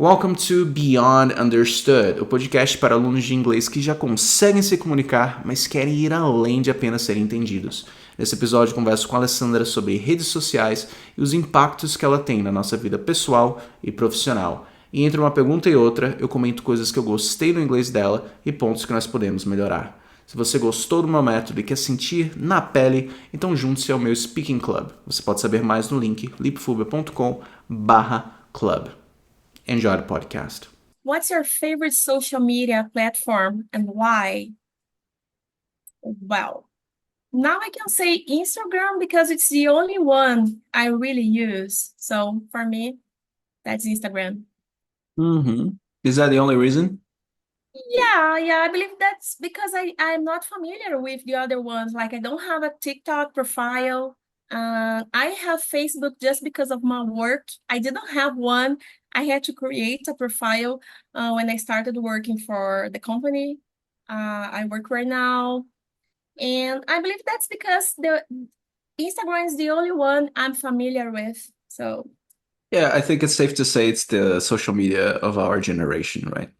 Welcome to Beyond Understood, o podcast para alunos de inglês que já conseguem se comunicar, mas querem ir além de apenas serem entendidos. Nesse episódio, converso com a Alessandra sobre redes sociais e os impactos que ela tem na nossa vida pessoal e profissional. E entre uma pergunta e outra, eu comento coisas que eu gostei no inglês dela e pontos que nós podemos melhorar. Se você gostou do meu método e quer sentir na pele, então junte-se ao meu Speaking Club. Você pode saber mais no link lipfubia.com/club. Enjoy the podcast. What's your favorite social media platform and why? Well, now I can say Instagram because it's the only one I really use. So for me, that's Instagram. Mm-hmm. Is that the only reason? Yeah, I believe that's because I'm not familiar with the other ones. Like I don't have a TikTok profile. I have Facebook just because of my work. I didn't have one. I had to create a profile when I started working for the company I work right now. And I believe that's because the Instagram is the only one I'm familiar with. So Yeah, I think it's safe to say it's the social media of our generation, right?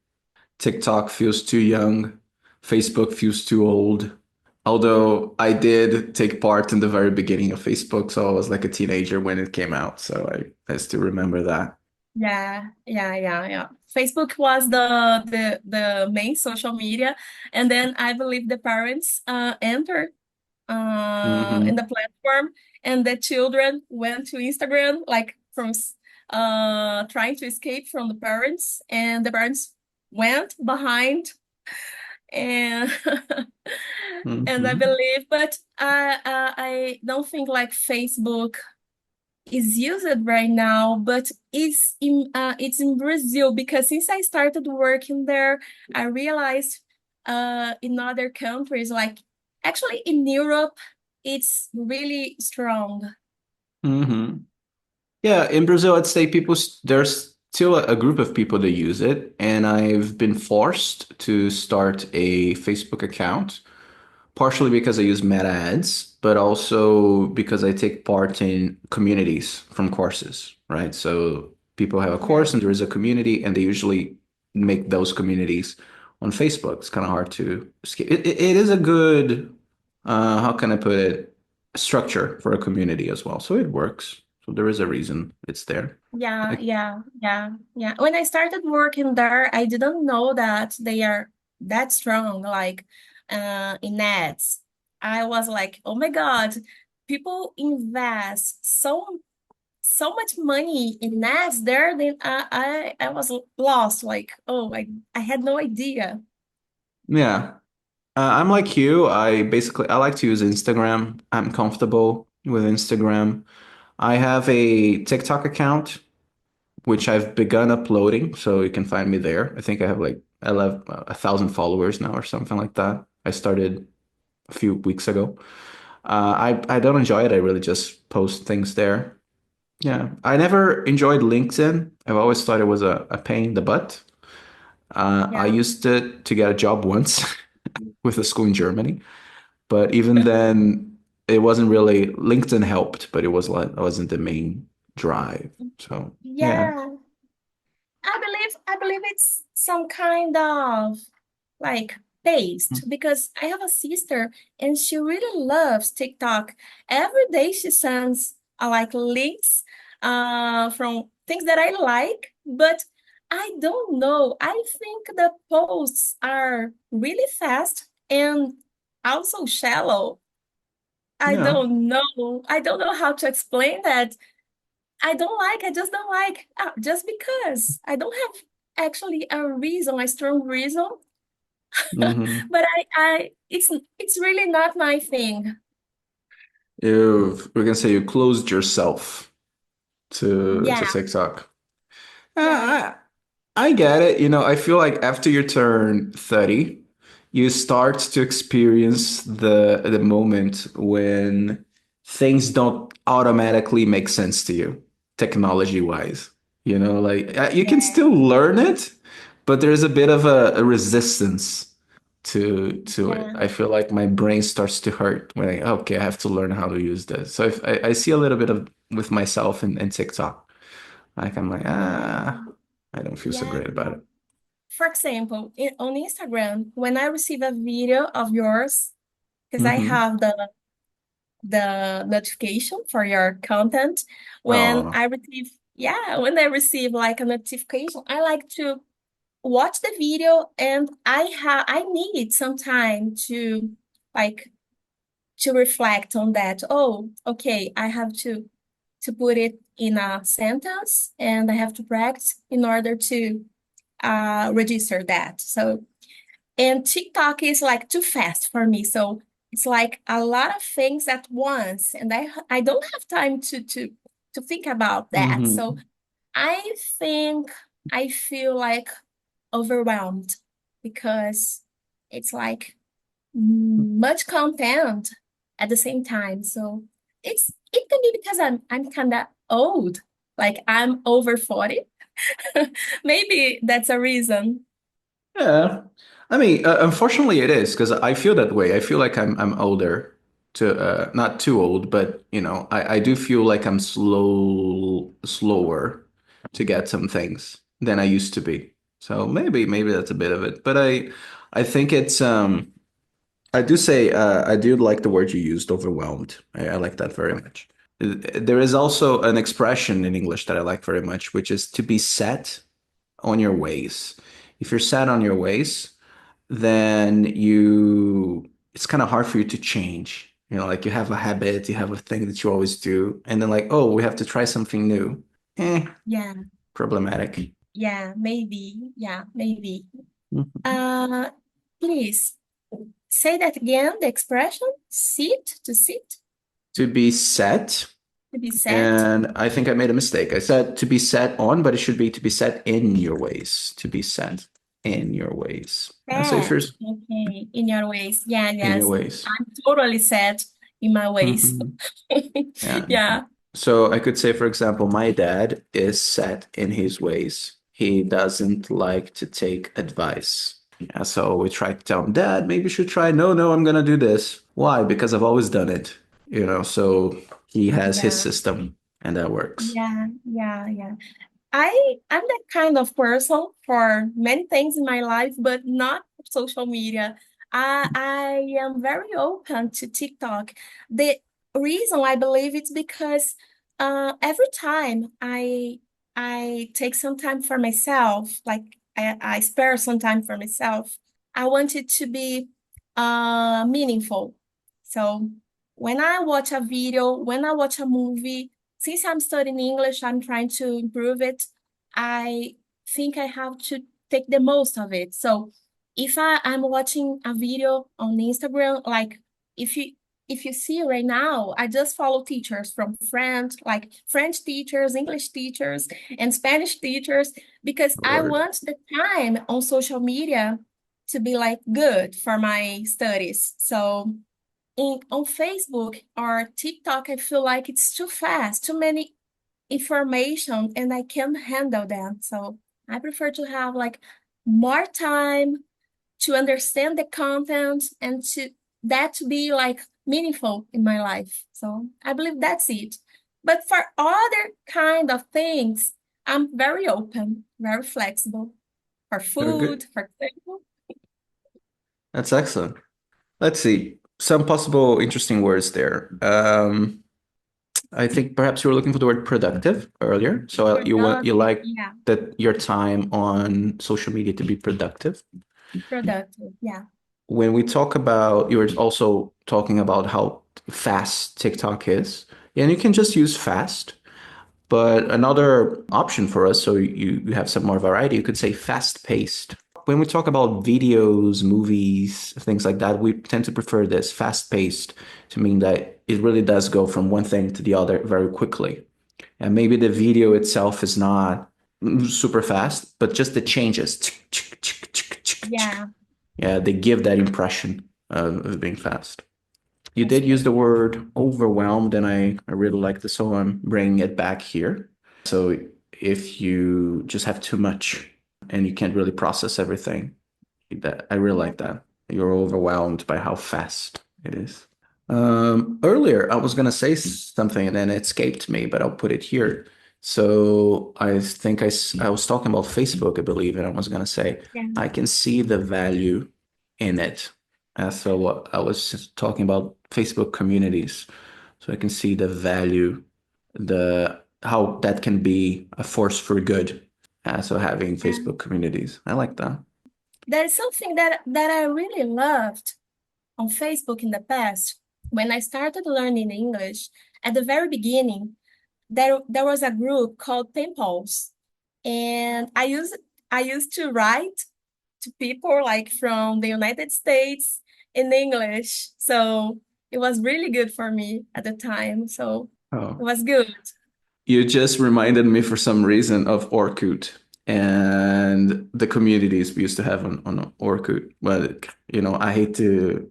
TikTok feels too young, Facebook feels too old. Although I did take part in the very beginning of Facebook, so I was like a teenager when it came out, so I still remember that. yeah. Facebook was the main social media, and then I believe the parents entered in Mm-hmm. the platform, and the children went to Instagram, like trying to escape from the parents, and the parents went behind and and I Mm-hmm. believe, but I don't think like Facebook is used right now, but it's in Brazil because since I started working there, I realized in other countries, like actually in Europe, it's really strong. Mm-hmm. Yeah, in Brazil, I'd say there's still a group of people that use it, and I've been forced to start a Facebook account, partially because I use meta ads, but also because I take part in communities from courses, right? So people have a Yeah, course and there is a community, and they usually make those communities on Facebook. It's kind of hard to escape. It is a good, how can I put it, structure for a community as well. So it works. So there is a reason it's there. yeah, Like, yeah, yeah. When I started working there, I didn't know that they are that strong, like in ads. I was like, oh my God, people invest so much money in ads there, then I was lost. Like, oh, I had no idea. yeah. I'm like you. I like to use Instagram. I'm comfortable with Instagram. I have a TikTok account, which I've begun uploading, so you can find me there. I think I have like 1,000 followers now or something like that. I started a few weeks ago. I don't enjoy it. I really just post things there. Yeah, I never enjoyed LinkedIn. I've always thought it was a pain in the butt. I Yeah, used it to get a job once with a school in Germany. But even then, it wasn't really LinkedIn helped, but it wasn't the main drive. So yeah. yeah. I believe it's some kind of like taste because I have a sister and she really loves TikTok. Every day she sends like links from things that I like, but I don't know. I think the posts are really fast and also shallow. I Yeah. don't know. I don't know how to explain that. I just don't like, just because. I don't have actually a reason, a strong reason, Hmm. but it's really not my thing. We're gonna say you closed yourself to Yeah, TikTok. yeah, Uh, I get it. I feel like after you turn 30, you start to experience the moment when things don't automatically make sense to you, technology wise. Like you can yeah, still learn it, but there's a bit of a resistance to it. yeah. I feel like my brain starts to hurt when okay, I have to learn how to use this. So if I see a little bit of with myself in TikTok, like I'm like, Yeah. I don't feel so Yeah. great about it. For example, on Instagram, when I receive a video of yours, because I Hmm. have the notification for your content, when Oh. I receive, yeah, when I receive like a notification, I like to watch the video, and I need some time to like to reflect on that. Oh, okay, I have to put it in a sentence, and I have to practice in order to register that. So, and TikTok is like too fast for me. So it's like a lot of things at once, and I don't have time to think about that. So Hmm. I think I feel like overwhelmed because it's like much content at the same time. So it can be because I'm kind of old, like I'm over 40. Maybe that's a reason. Yeah. I mean, unfortunately, it is because I feel that way. I feel like I'm older to not too old, but I do feel like I'm slower to get some things than I used to be. So maybe that's a bit of it. But I think it's I do say I do like the word you used, overwhelmed. I like that very much. There is also an expression in English that I like very much, which is to be set on your ways. If you're set on your ways, then it's kind of hard for you to change. Like you have a habit, you have a thing that you always do, and then like, oh, we have to try something new. Yeah, Problematic. yeah, maybe. Yeah, maybe. Mhm. Uh, Please say that again, the expression sit, To be set, to be set. and I think I made a mistake. I said to be set on, but it should be to be set in your ways. To be set in your ways. And so if you're Set. Okay, in your ways. Yeah, in your yes. ways. I'm totally set in my ways. Hmm. Yeah. Yeah, So I could say, for example, my dad is set in his ways. He doesn't like to take advice. Yeah, so we try to tell him, Dad, maybe you should try. No, no, I'm gonna do this. Why? Because I've always done it. So he has his yeah, system and that works. yeah. I'm that kind of person for many things in my life, but not social media. I am very open to TikTok. The reason I believe it's because every time I take some time for myself, like I spare some time for myself, I want it to be meaningful. So when I watch a video, when I watch a movie, since I'm studying English, I'm trying to improve it. I think I have to take the most of it. So I'm watching a video on Instagram, like if you if you see right now, I just follow teachers from French, like French teachers, English teachers, and Spanish teachers, because I Word. want the time on social media to be like good for my studies. So on Facebook or TikTok, I feel like it's too fast, too many information, and I can't handle them. So I prefer to have like more time to understand the content and to that to be like meaningful in my life. So I believe that's it. But for other kind of things, I'm very open, very flexible. For Very good. food, for example. That's excellent. Let's see. Some possible interesting words there. I think perhaps you were looking for the word productive earlier. So you Productive, like yeah. that your time on social media to be productive. Productive, yeah. When we talk about, you were also talking about how fast TikTok is, and you can just use fast. But another option for us, so you have some more variety, you could say fast paced. When we talk about videos, movies, things like that, we tend to prefer this fast paced to mean that it really does go from one thing to the other very quickly. And maybe the video itself is not super fast, but just the changes. Yeah, Yeah, they give that impression of being fast. You that's did use true. the word overwhelmed, and I really like this, so I'm bringing it back here. So if you just have too much and you can't really process everything, I really Yeah. like that. You're overwhelmed by how fast it is. Earlier, I was gonna say something and then it escaped me, but I'll put it here. So I think I was talking about Facebook, I believe, and I was gonna say Yeah, I can see the value in it. So I was talking about Facebook communities. So I can see the value, the how that can be a force for good. So having yeah. Facebook communities, I like that. That is something that I really loved on Facebook in the past. When I started learning English, at the very beginning, there was a group called Temples, and I used to write to people like from the United States in English. So it was really good for me at the time. So it Oh. was good. You just reminded me for some reason of Orkut and the communities we used to have on Orkut. But I hate to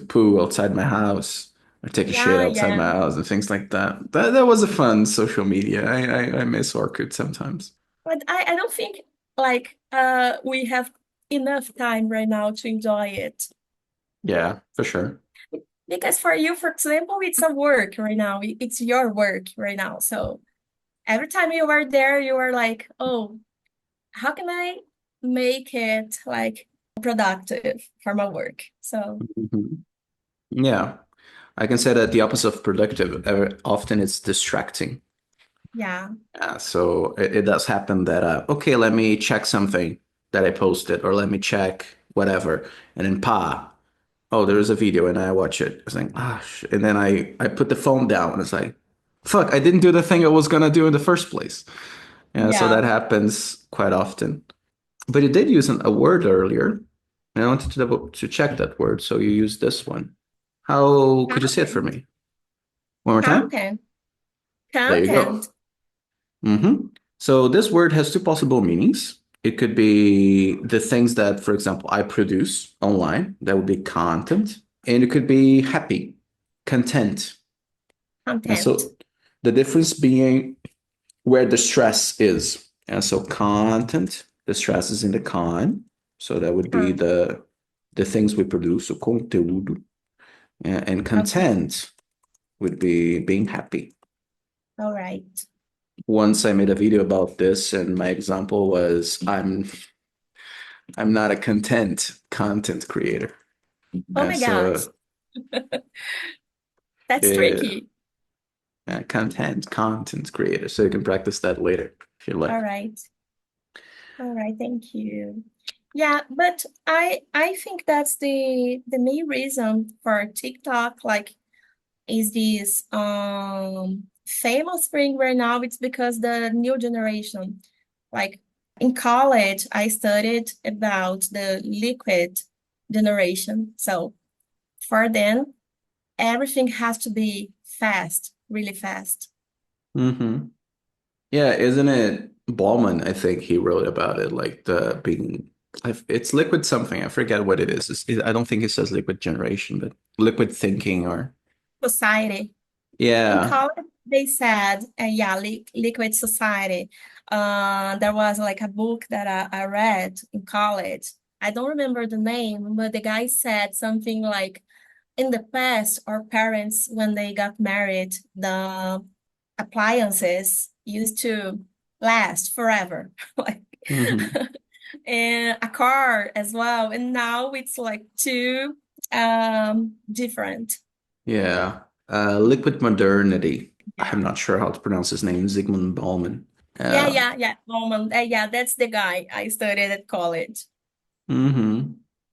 poo outside my house or take a shit Yeah, outside yeah. my house and things like that. That was a fun social media. I miss Orkut sometimes. But I don't think like we have enough time right now to enjoy it. Yeah, for sure. Because for you, for example, it's a work right now. It's your work right now. So every time you are there, you are like, oh, how can I make it like productive for my work? So Mhm. Yeah, I can say that the opposite of productive, often it's distracting. yeah, So it does happen that, okay, let me check something that I posted, or let me check whatever. And then, oh, there's a video and I watch it. It's like, and then I put the phone down and it's like, fuck, I didn't do the thing I was gonna do in the first place. Yeah, so yeah. that happens quite often. But you did use a word earlier, and I wanted to check that word. So you used this one. How could you say it for Content, me? One more time? content, There you go. content. So this word has two possible meanings. It could be the things that, for example, I produce online. That would be content. And it could be happy, content. And Content. so the difference being where the stress is. And so content, the stress is in the con. So that would be Con. the things we produce, so conteúdo. And Okay. content would be being happy. All right. Once I made a video about this, and my example was I'm not a content creator. Oh my God. So That's uh, tricky. content creator. So you can practice that later if you All like. right. All right. Thank you. Yeah, but I think that's the main reason for TikTok, like, is this famous thing right now. It's because the new generation, like in college, I studied about the liquid generation. So for them, everything has to be fast, really fast. Hmm. Yeah, isn't it Ballman? I think he wrote about it, like the being. It's liquid something. I forget what it is. I don't think it says liquid generation, but liquid thinking or Society. In yeah. college, they said, yeah, liquid society. There was like a book that I read in college. I don't remember the name, but the guy said something like, in the past, our parents, when they got married, the appliances used to last forever, like, Hmm. and a car as well. And now it's like too different. Yeah. Liquid modernity. I'm Yeah. not sure how to pronounce his name. Zygmunt Bauman. Yeah, yeah, yeah. Moment. Yeah, that's the guy I studied at college. Hmm.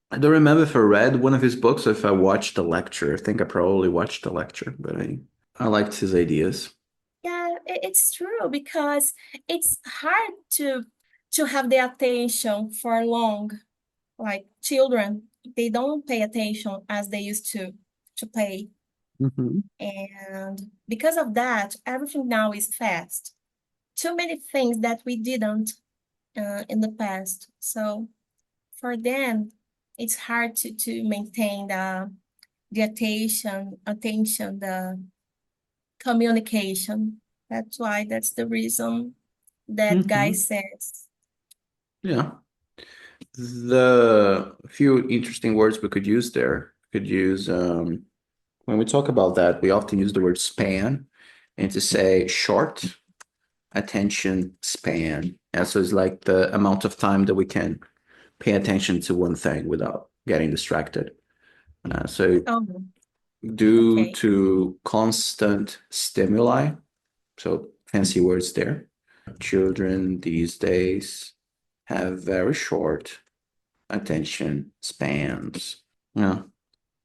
I don't remember if I read one of his books or if I watched the lecture. I think I probably watched the lecture, but I liked his ideas. Yeah, it's true because it's hard to have the attention for long. Like children, they don't pay attention as they used to pay. Hmm. And because of that, everything now is fast. Too many things that we didn't in the past. So for them, it's hard to maintain the attention, the communication. That's why that's the reason that guy Hmm. says. Yeah. The few interesting words we could use there. Could use when we talk about that, we often use the word span and to say short. attention span. And so it's like the amount of time that we can pay attention to one thing without getting distracted. So Oh, due okay. to constant stimuli, so fancy words there, children these days have very short attention spans. Yeah,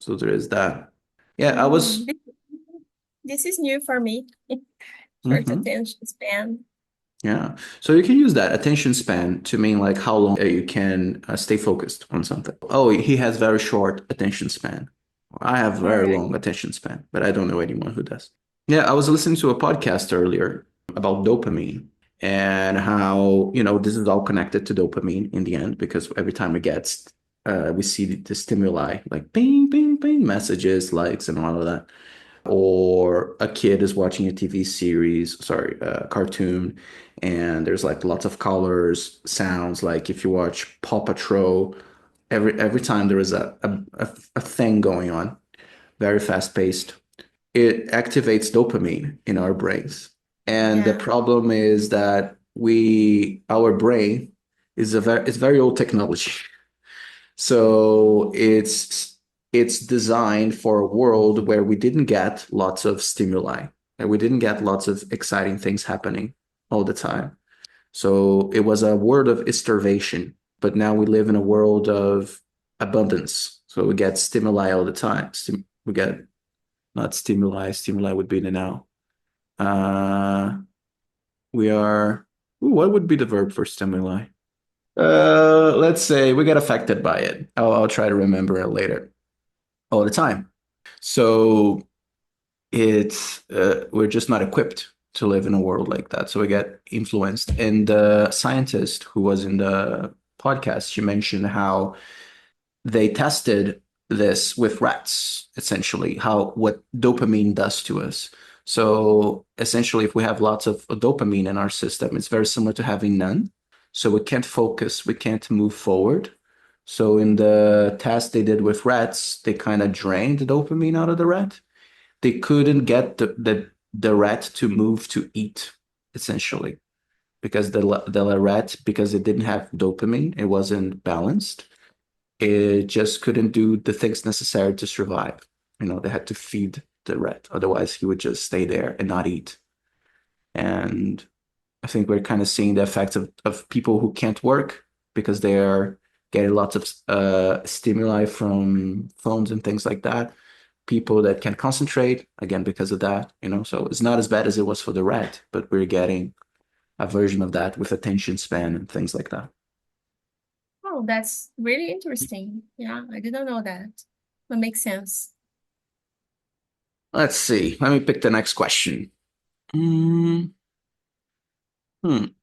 so there is that. Yeah, I Mm, was. this is new for me. Short Mhm. attention span. Yeah. So you can use that attention span to mean like how long you can stay focused on something. Oh, he has very short attention span. I have All very right. long attention span, but I don't know anyone who does. Yeah, I was listening to a podcast earlier about dopamine and how, this is all connected to dopamine in the end because every time we see the stimuli like bing, bing, bing, messages, likes, and all of that, or a kid is watching a TV series, sorry, a cartoon, and there's like lots of colors, sounds. Like if you watch Paw Patrol, every time there is a thing going on, very fast paced, it activates dopamine in our brains. And the Yeah. problem is that our brain it's very old technology. So it's designed for a world where we didn't get lots of stimuli and we didn't get lots of exciting things happening all the time. So it was a world of starvation, but now we live in a world of abundance. So we get stimuli all the time. We get not stimuli, stimuli would be the now. Uh, we are, what would be the verb for stimuli? Let's say we get affected by it. I'll try to remember it later. All the time. So it's we're just not equipped to live in a world like that. So we get influenced. And the scientist who was in the podcast, she mentioned how they tested this with rats, essentially, how what dopamine does to us. So essentially, if we have lots of dopamine in our system, it's very similar to having none. So we can't focus, we can't move forward. So in the test they did with rats, they kind of drained the dopamine out of the rat. They couldn't get the rat to move to eat, essentially, because the rat, because it didn't have dopamine, it wasn't balanced. It just couldn't do the things necessary to survive. They had to feed the rat, otherwise he would just stay there and not eat. And I think we're kind of seeing the effects of people who can't work because they're getting lots of stimuli from phones and things like that. People that can concentrate, again, because of that, so it's not as bad as it was for the rat, but we're getting a version of that with attention span and things like that. Oh, that's really interesting. Yeah, I didn't know that. That makes sense. Let's see. Let me pick the next question. Mm,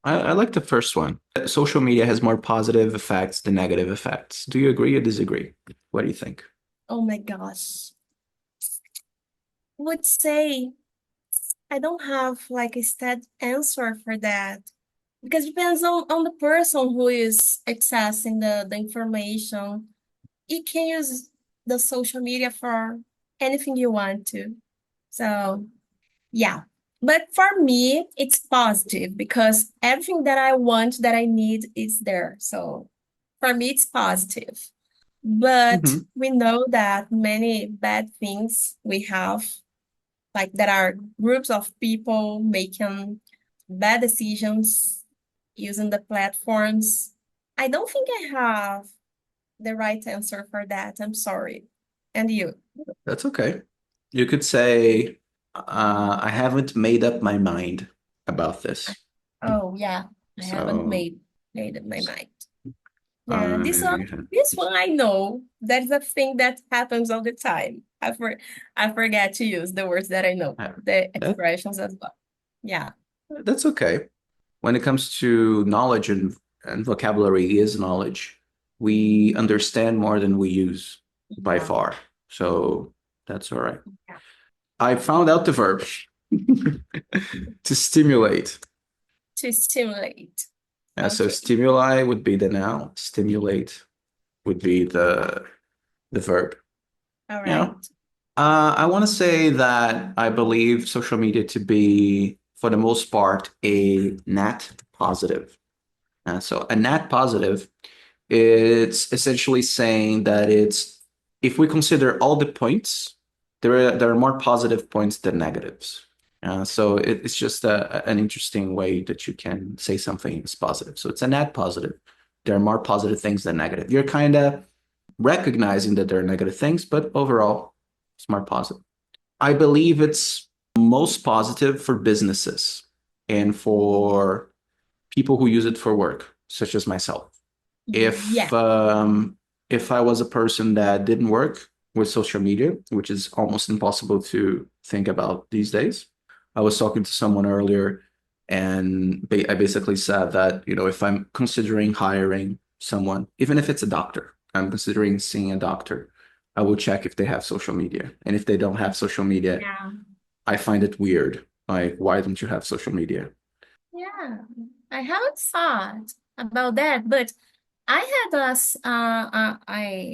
I like the first one. Social media has more positive effects than negative effects. Do you agree or disagree? What do you think? Oh my gosh. Would say I don't have like a stat answer for that because it depends on the person who is accessing the information. You can use the social media for anything you want to. So, yeah. But for me, it's positive because everything that I want, that I need is there. So, for me, it's positive. But Hmm. we know that many bad things we have, like there are groups of people making bad decisions using the platforms. I don't think I have the right answer for that. I'm sorry. And you? That's okay. You could say, I haven't made up my mind about this. Oh, yeah. I haven't So made up my mind. Yeah, I, this one I know. That's a thing that happens all the time. I forget to use the words that I know, the that, expressions as well. Yeah. that's okay. When it comes to knowledge and vocabulary is knowledge, we understand more than we use by Yeah. far. So that's all right. I found out the verb to stimulate. To stimulate. So Okay. stimuli would be the noun, stimulate would be the verb. All You right. know, I want to say that I believe social media to be for the most part, a net positive. So a net positive, it's essentially saying that it's if we consider all the points, there are more positive points than negatives. So it's just an interesting way that you can say something is positive. So it's a net positive. There are more positive things than negative. You're kind of recognizing that there are negative things, but overall, it's more positive. I believe it's most positive for businesses and for people who use it for work, such as myself. Yeah, If I was a person that didn't work with social media, which is almost impossible to think about these days, I was talking to someone earlier, and I basically said that, if I'm considering hiring someone, even if it's a doctor, I'm considering seeing a doctor, I will check if they have social media. And if they don't have social media, yeah, I find it weird. Like, why don't you have social media? yeah. I haven't thought about that, but I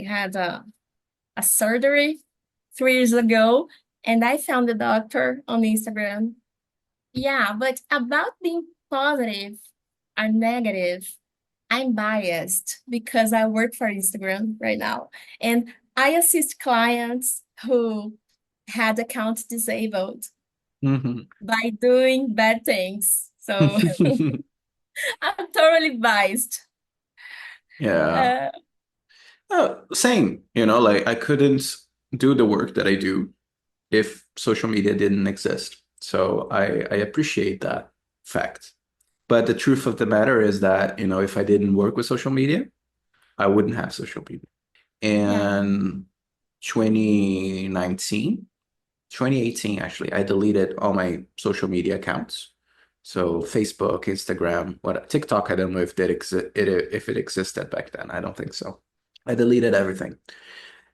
had a surgery 3 years ago, and I found a doctor on Instagram. Yeah, but about being positive or negative, I'm biased because I work for Instagram right now, and I assist clients who had accounts disabled Mhm. by doing bad things. So I'm totally biased. Yeah. Uh, Same, like I couldn't do the work that I do if social media didn't exist. So I appreciate that fact. But the truth of the matter is that, if I didn't work with social media, I wouldn't have social media. yeah, And 2019, 2018, actually, I deleted all my social media accounts. So Facebook, Instagram, what TikTok, I don't know if it existed back then. I don't think so. I deleted everything.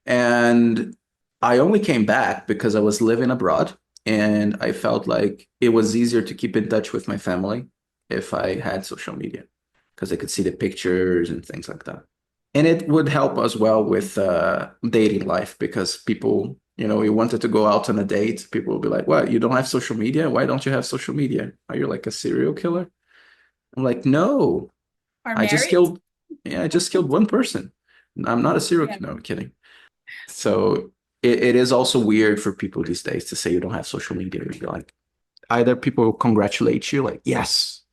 And I only came back because I was living abroad and I felt like it was easier to keep in touch with my family if I had social media because I could see the pictures and things like that. And it would help as well with dating life because people, you wanted to go out on a date, people would be like, "What? You don't have social media? Why don't you have social media? Are you like a serial killer?" I'm like, "No, or I just married. killed, yeah, I just killed one person. I'm not a serial Yeah, killer. No, I'm kidding." So it is also weird for people these days to say you don't have social media. You'd be like, either people will congratulate you, like, yes,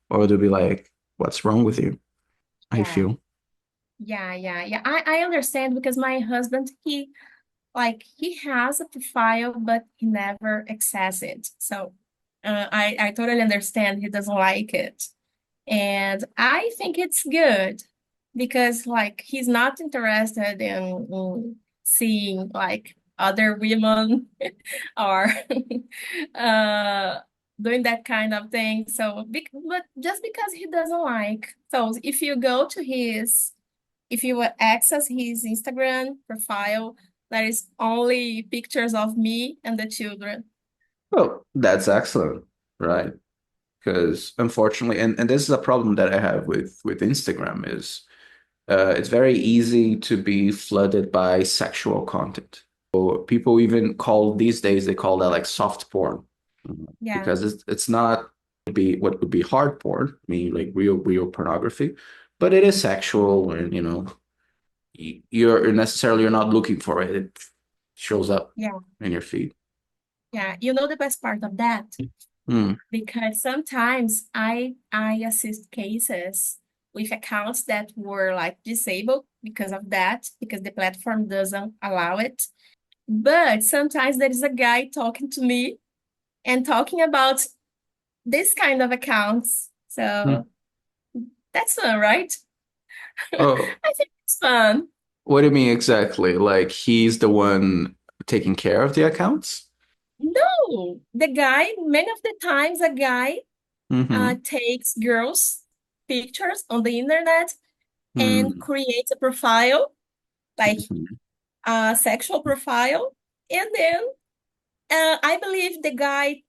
or they'll be like, what's wrong with you? I yeah, feel. yeah. I understand because my husband, he has a profile, but he never access it. So I totally understand he doesn't like it. And I think it's good because like he's not interested in seeing like other women or uh doing that kind of thing. So but just because he doesn't like. So if you access his Instagram profile, there is only pictures of me and the children. Well, that's excellent, right? Because unfortunately, and this is a problem that I have with Instagram is it's very easy to be flooded by sexual content. So people even call these days they call that like soft porn. Yeah, Because it's not be what would be hard porn, I mean like real pornography, but it is sexual and you're not looking for it. It shows up yeah, in your feed. yeah. You know the best part of that? Hmm. Because sometimes I assist cases with accounts that were like disabled because of that, because the platform doesn't allow it. But sometimes there is a guy talking to me and talking about this kind of accounts. Hmm. So that's fun, right? Oh, I think it's fun. what do you mean exactly? Like he's the one taking care of the accounts? No, the guy, many of the times a guy Mm-hmm. takes girls' pictures on the internet and Hmm. creates a profile, like Hmm. a sexual profile. And then I believe the guy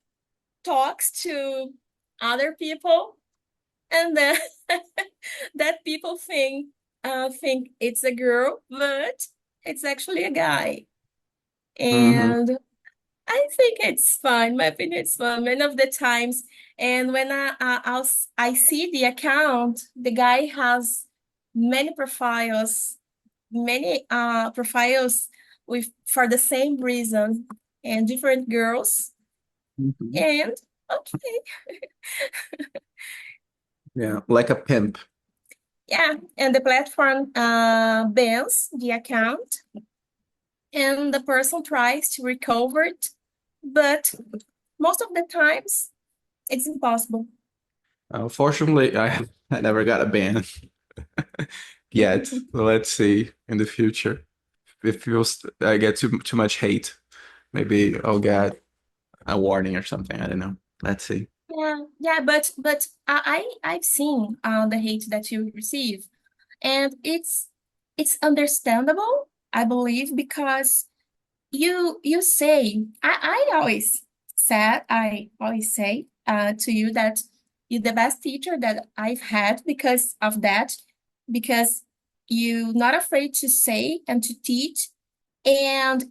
talks to other people, and then that people think it's a girl, but it's actually a guy. Hmm. And I think it's fun. My opinion, it's fun. Many of the times, and when I see the account, the guy has many profiles with for the same reason, and different girls. Mhm. And okay, Yeah, like a pimp. yeah, and the platform bans the account, and the person tries to recover it, but most of the times it's impossible. Fortunately, I never got a ban yet. Let's see in the future. If feels I get too much hate, maybe I'll get a warning or something. I don't know. Let's see. Yeah, yeah, but I've seen the hate that you receive, and it's understandable, I believe, because you say I always say to you that you're the best teacher that I've had because of that, because you're not afraid to say and to teach, and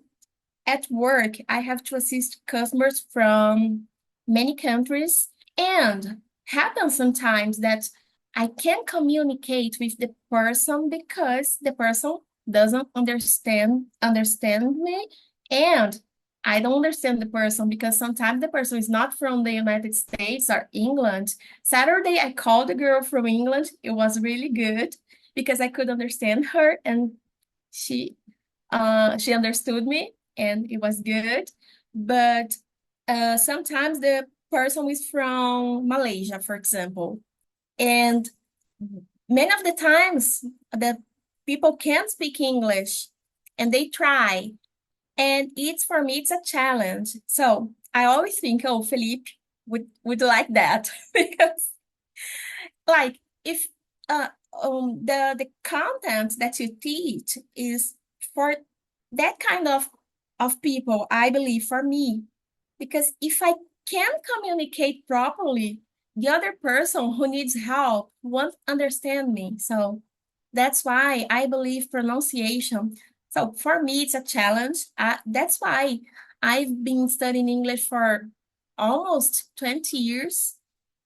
at work, I have to assist customers from many countries, and happens sometimes that I can't communicate with the person because the person doesn't understand me, and I don't understand the person because sometimes the person is not from the United States or England. Saturday, I called a girl from England. It was really good because I could understand her, and she she understood me and it was good. But sometimes the person is from Malaysia, for example, and many of the times the people can't speak English and they try. And it's for me, it's a challenge. So I always think, oh, Felipe would like that because like if the content that you teach is for that kind of people, I believe for me, because if I can't communicate properly, the other person who needs help won't understand me. So that's why I believe pronunciation. So for me, it's a challenge. That's why I've been studying English for almost 20 years,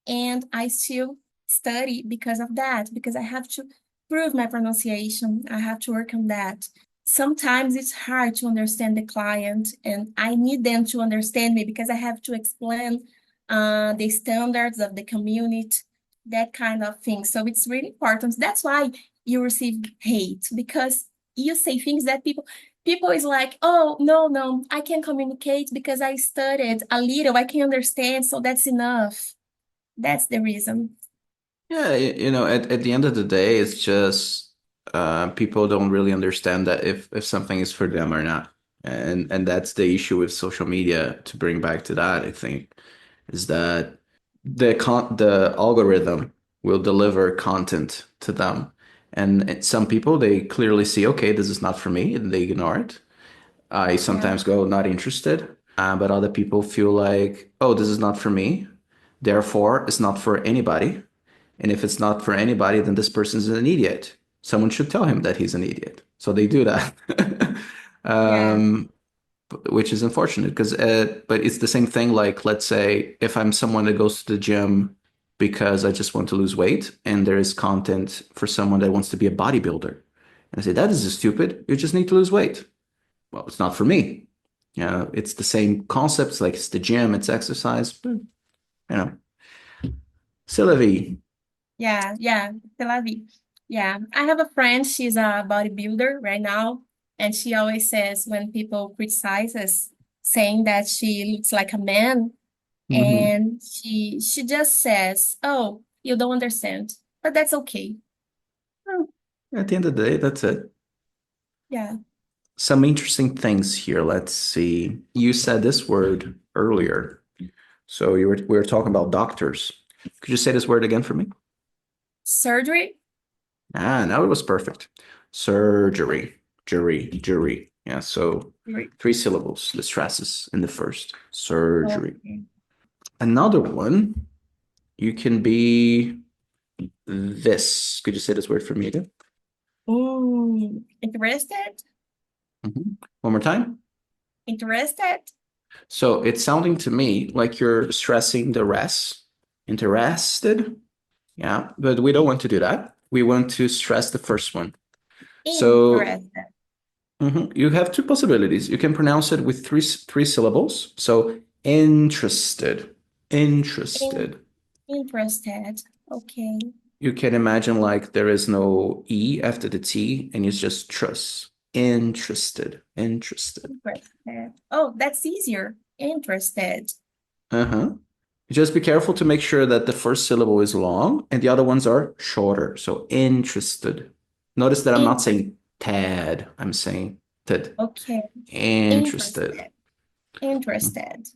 and I still study because of that, because I have to prove my pronunciation. I have to work on that. Sometimes it's hard to understand the client, and I need them to understand me because I have to explain the standards of the community, that kind of thing. So it's really important. That's why you receive hate, because you say things that people is like, oh, no, no, I can communicate because I studied a little, I can understand, so that's enough. That's the reason. Yeah, at the end of the day, it's just people don't really understand that if something is for them or not. And that's the issue with social media, to bring back to that, I think, is that the algorithm will deliver content to them. And some people, they clearly see, okay, this is not for me, and they ignore it. I Yeah, sometimes go not interested, but other people feel like, oh, this is not for me. Therefore, it's not for anybody. And if it's not for anybody, then this person is an idiot. Someone should tell him that he's an idiot. So they do that. yeah, um, which is unfortunate because, but it's the same thing. Like, let's say if I'm someone that goes to the gym because I just want to lose weight, and there is content for someone that wants to be a bodybuilder. And I say, that is stupid. You just need to lose weight. Well, it's not for me. It's the same concepts, like it's the gym, it's exercise, but know, c'est la vie. yeah, yeah. Tel Aviv. Yeah, I have a friend. She's a bodybuilder right now, and she always says when people criticize us, saying that she looks like a man, Mhm. and she just says, "Oh, you don't understand," but that's okay. Well, at the end of the day, that's it. Yeah, Some interesting things here. Let's see. You said this word earlier. So we were talking about doctors. Could you say this word again for me? surgery. Now it was perfect. Surgery. Jury. Yeah, so Surgery. 3 syllables. The stresses in the first. Surgery. Okay. Another one, you can be this. Could you say this word for me again? Interested? Mhm. One more time. Interested? So it's sounding to me like you're stressing the rest, interested. Yeah, but we don't want to do that. We want to stress the first one. So Interested. you have two possibilities. You can pronounce it with three syllables. So interested, In, interested. interested. Okay. You can imagine like there is no E after the T and it's just trust. Interested, interested. Interested. Oh, that's easier. Interested. Uh-huh. Just be careful to make sure that the first syllable is long and the other ones are shorter. So interested. Notice that I'm not Interested. saying tad, I'm saying ted. Okay. Interested. Interested. Interested.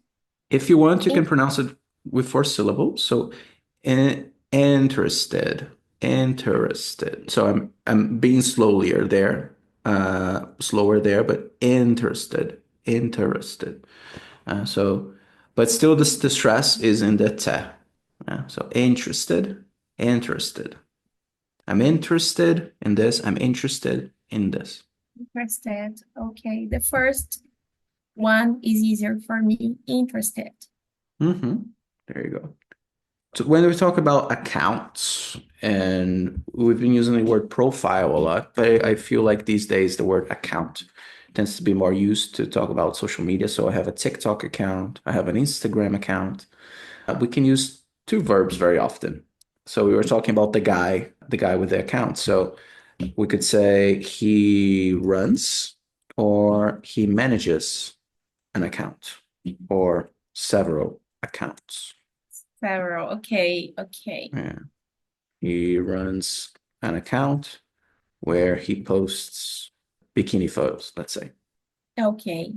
If you want, you can In, pronounce it with four syllables. So interested, interested. So I'm being slower there, but interested, interested. So, but still, the stress is in the te. So interested, interested. I'm interested in this. I'm interested in this. interested. Okay. The first one is easier for me. Interested. Mm-hmm. There you go. So when we talk about accounts, and we've been using the word profile a lot, but I feel like these days the word account tends to be more used to talk about social media. So I have a TikTok account, I have an Instagram account. We can use two verbs very often. So we were talking about the guy with the account. So we could say he runs or he manages an account or several accounts. Several. Okay. Okay. Yeah. He runs an account where he posts bikini photos, let's say. Okay.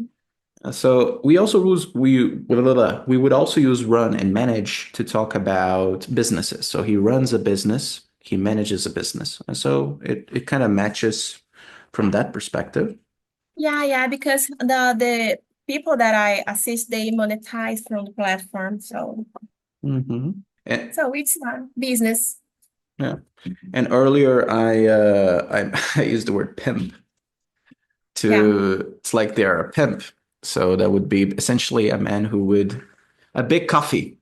So we also use we would also use run and manage to talk about businesses. So he runs a business, he manages a business. And so it kind of matches from that perspective. Yeah, yeah, because the people that I assist, they monetize from the platform. And So it's not business. yeah. And earlier I used the word pimp Yeah. to it's like they're a pimp. So that would be essentially a man who would a big coffee,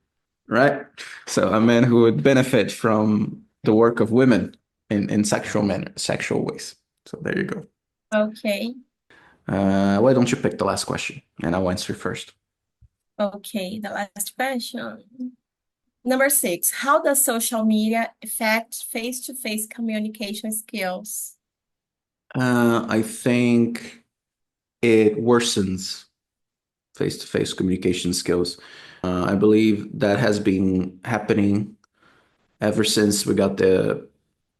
right? So a man who would benefit from the work of women in sexual ways. So there you go. Okay. Why don't you pick the last question and I'll answer first. Okay. The last question. Number six, how does social media affect face-to-face communication skills? I think it worsens face-to-face communication skills. I believe that has been happening ever since we got the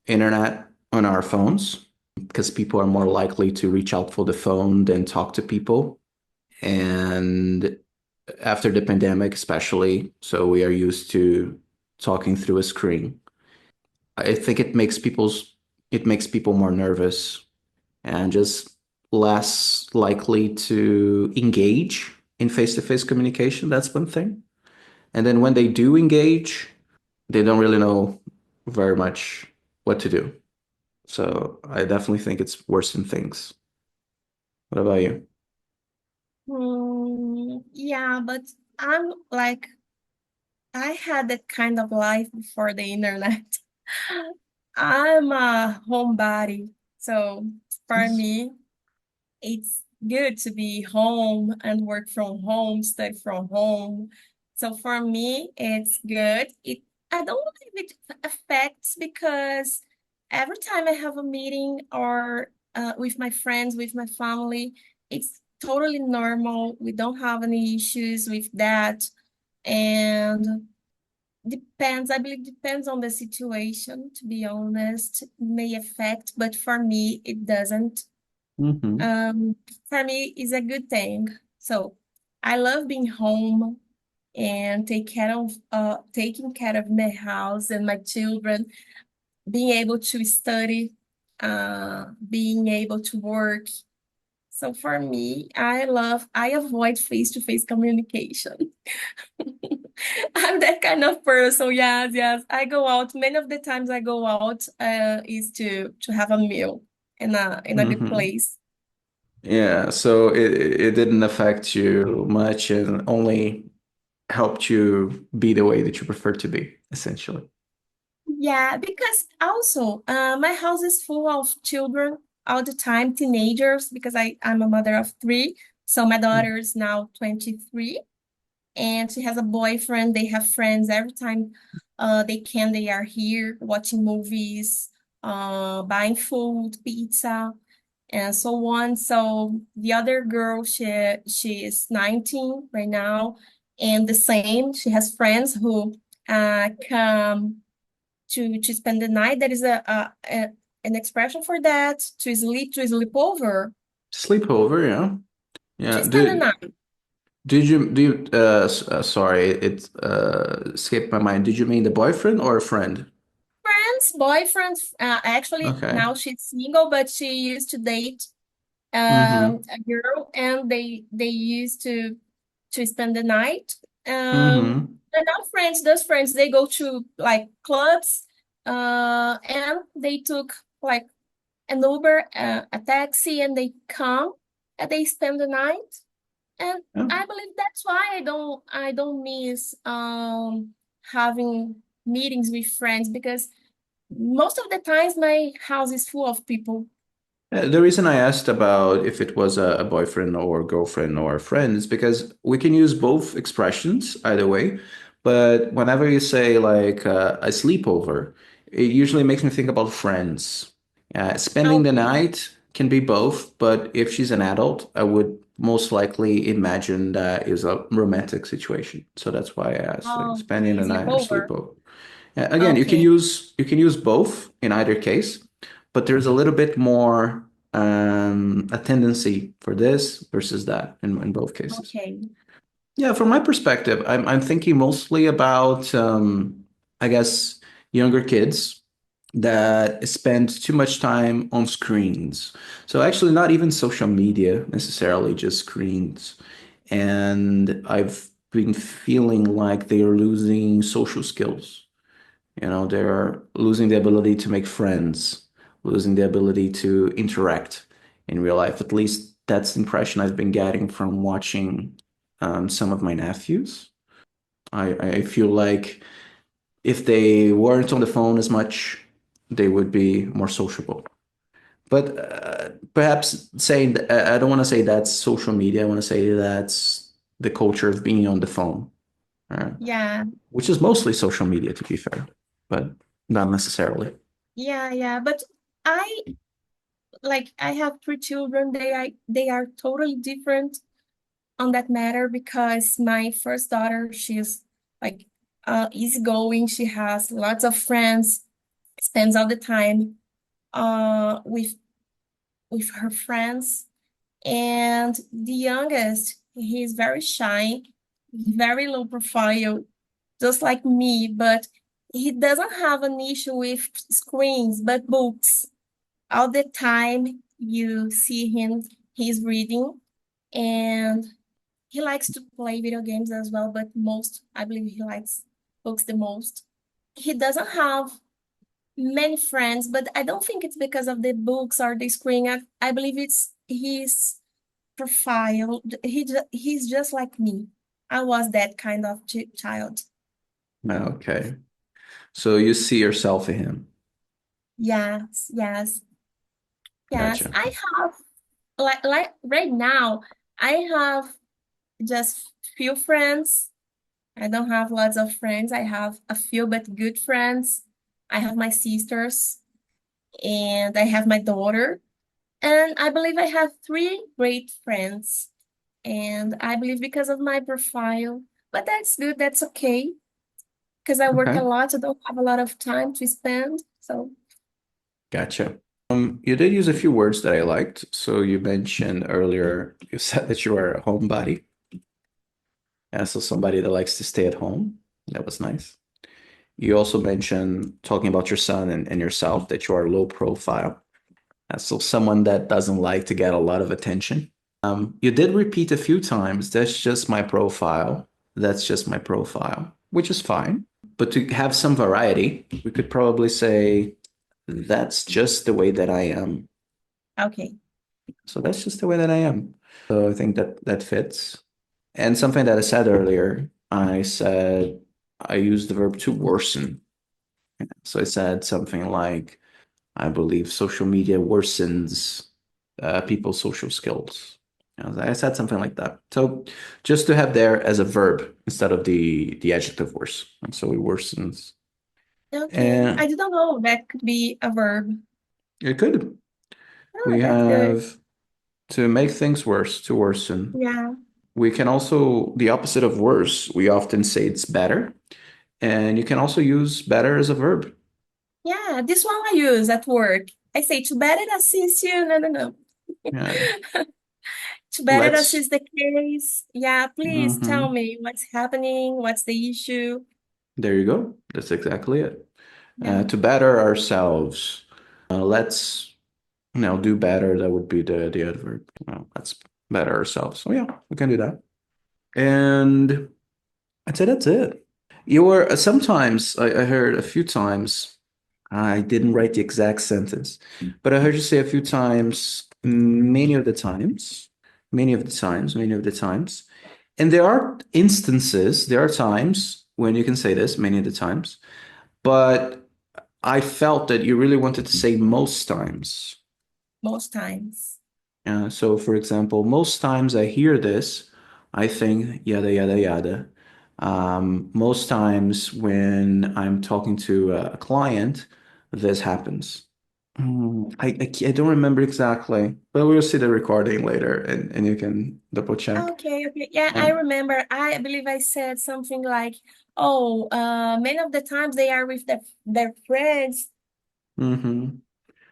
internet on our phones because people are more likely to reach out for the phone than talk to people. And after the pandemic, especially, so we are used to talking through a screen. I think it makes people more nervous and just less likely to engage in face-to-face communication. That's one thing. And then when they do engage, they don't really know very much what to do. So I definitely think it's worse than things. What about you? Yeah, but I'm like, I had that kind of life before the internet. I'm a homebody. So for me, it's good to be home and work from home, study from home. So for me, it's good. I don't know if it affects because every time I have a meeting or with my friends, with my family, it's totally normal. We don't have any issues with that. And depends, I believe depends on the situation, to be honest, may affect, but for me, it doesn't. Mm-hmm. Um, for me, it's a good thing. So I love being home and taking care of my house and my children, being able to study, being able to work. So for me, I avoid face-to-face communication. I'm that kind of person. Yes, yes. I go out. Many of the times I go out is to have a meal in a good Mm-hmm. place. Yeah, so it didn't affect you much and only helped you be the way that you prefer to be, essentially. Yeah, because also my house is full of children all the time, teenagers, because I'm a mother of three. So my daughter is now 23 and she has a boyfriend. They have friends every time they can, they are here watching movies, buying food, pizza, and so on. So the other girl, she is 19 right now, and the same. She has friends who come to spend the night. There is an expression for that, to sleep over, Sleepover, yeah. to Yeah. spend the night. Do you sorry, it escaped my mind. Did you mean the boyfriend or a friend? Friends, boyfriends. Actually, Okay. now she's single, but she used to date Mm-hmm. a girl, and they used to spend the night. Mm-hmm. They're not friends. Those friends, they go to like clubs, and they took like an Uber, a taxi, and they come and they spend the night. And Yeah. I believe that's why I don't miss having meetings with friends because most of the times my house is full of people. The reason I asked about if it was a boyfriend or girlfriend or a friend is because we can use both expressions either way. But whenever you say like a sleepover, it usually makes me think about friends. Spending the Okay. night can be both, but if she's an adult, I would most likely imagine that is a romantic situation. So that's why I asked, like spending Okay, the night or sleepover. sleepover. Again, Okay. you can use both in either case, but there's a little bit more a tendency for this versus that in both cases. Okay. Yeah, from my perspective, I'm thinking mostly about I guess younger kids that spend too much time on screens. So actually not even social media necessarily, just screens. And I've been feeling like they are losing social skills. You know, they're losing the ability to make friends, losing the ability to interact in real life. At least that's the impression I've been getting from watching some of my nephews. I feel like if they weren't on the phone as much, they would be more sociable. But perhaps saying, I don't want to say that's social media. I want to say that's the culture of being on the phone. Uh, Yeah. which is mostly social media, to be fair, but not necessarily. Yeah, yeah. But I I have three children. They are totally different on that matter because my first daughter, she's like easygoing. She has lots of friends, spends all the time with her friends. And the youngest, he's very shy, very low profile, just like me, but he doesn't have an issue with screens, but books. All the time you see him, he's reading, and he likes to play video games as well, but I believe he likes books the most. He doesn't have many friends, but I don't think it's because of the books or the screen. I believe it's his profile. He's just like me. I was that kind of child. Okay. So you see yourself in him. Yes, yes, yes. Gotcha. I have like right now, I have just few friends. I don't have lots of friends. I have a few but good friends. I have my sisters and I have my daughter. And I believe I have three great friends. And I believe because of my profile, but that's good. That's okay. Because I work a Okay. lot, I don't have a lot of time to spend. So, Gotcha. You did use a few words that I liked. So you mentioned earlier, you said that you are a homebody. And so somebody that likes to stay at home. That was nice. You also mentioned talking about your son and yourself that you are low profile. So someone that doesn't like to get a lot of attention. You did repeat a few times, that's just my profile. That's just my profile, which is fine. But to have some variety, we could probably say that's just the way that I am. okay. So that's just the way that I am. So I think that that fits. And something that I said earlier, I said I used the verb to worsen. So I said something like, I believe social media worsens people's social skills. I said something like that. So just to have there as a verb instead of the adjective worse. And so it worsens. Okay. I And didn't know that could be a verb. it could. Oh, We that's good. have to make things worse, to worsen. Yeah. We can also, the opposite of worse, we often say it's better. And you can also use better as a verb. Yeah, this one I use at work. I say, too bad it assists you. No, no, no. Yeah. Too bad it Let's, assists the case. Yeah, please tell mhm. me what's happening, what's the issue. There you go. That's exactly it. Yeah. To better ourselves. Let's, do better. That would be the adverb. Let's better ourselves. So yeah, we can do that. And I'd say that's it. You were sometimes I heard a few times. I didn't write the exact sentence, but I heard you say a few times, many of the times, many of the times, many of the times. And there are instances, there are times when you can say this, many of the times, but I felt that you really wanted to say most times. Most times. So, for example, most times I hear this, I think yada, yada, yada. Most times when I'm talking to a client, this happens. I don't remember exactly, but we'll see the recording later and you can double check. Okay, okay. Yeah, I Um, remember. I believe I said something like, "Oh, many of the times they are with their friends." mhm.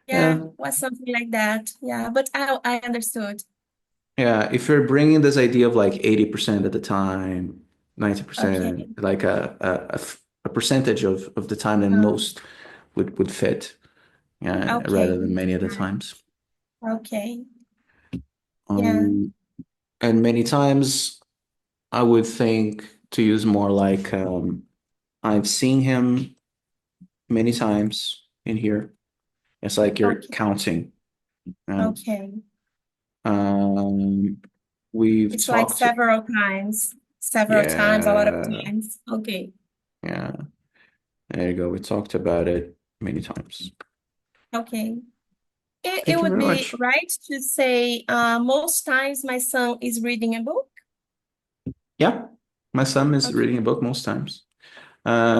Yeah, Yeah, was something like that. Yeah, but I understood. yeah. If you're bringing this idea of like 80% of the time, Okay, 90%, like a percentage of the time, then um, most would fit. Yeah, rather okay, than many other yeah, times. okay, yeah, Um, and many times I would think to use more like I've seen him many times in here. It's like you're okay, counting. Um, okay. um, we've It's like talked. several times, a lot of Yeah, times. Okay, yeah. There you go. We talked about it many times. okay. It Thank you would very be much. right to say, most times my son is reading a book. Yeah, my son is Okay, reading a book most times.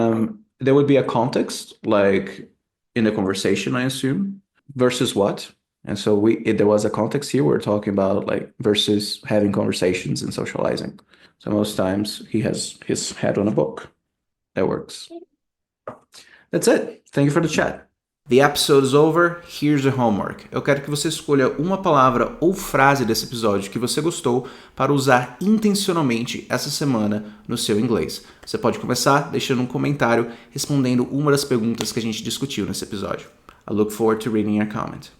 okay. There would be a context, like in the conversation, I assume, versus what. And so if there was a context here, we're talking about like versus having conversations and socializing. So most times he has his head on a book. That works. That's it. Thank you for the chat. The episode is over. Here's the homework. Eu quero que você escolha uma palavra ou frase desse episódio que você gostou para usar intencionalmente essa semana no seu inglês. Você pode começar deixando um comentário respondendo uma das perguntas que a gente discutiu nesse episódio. I look forward to reading your comment.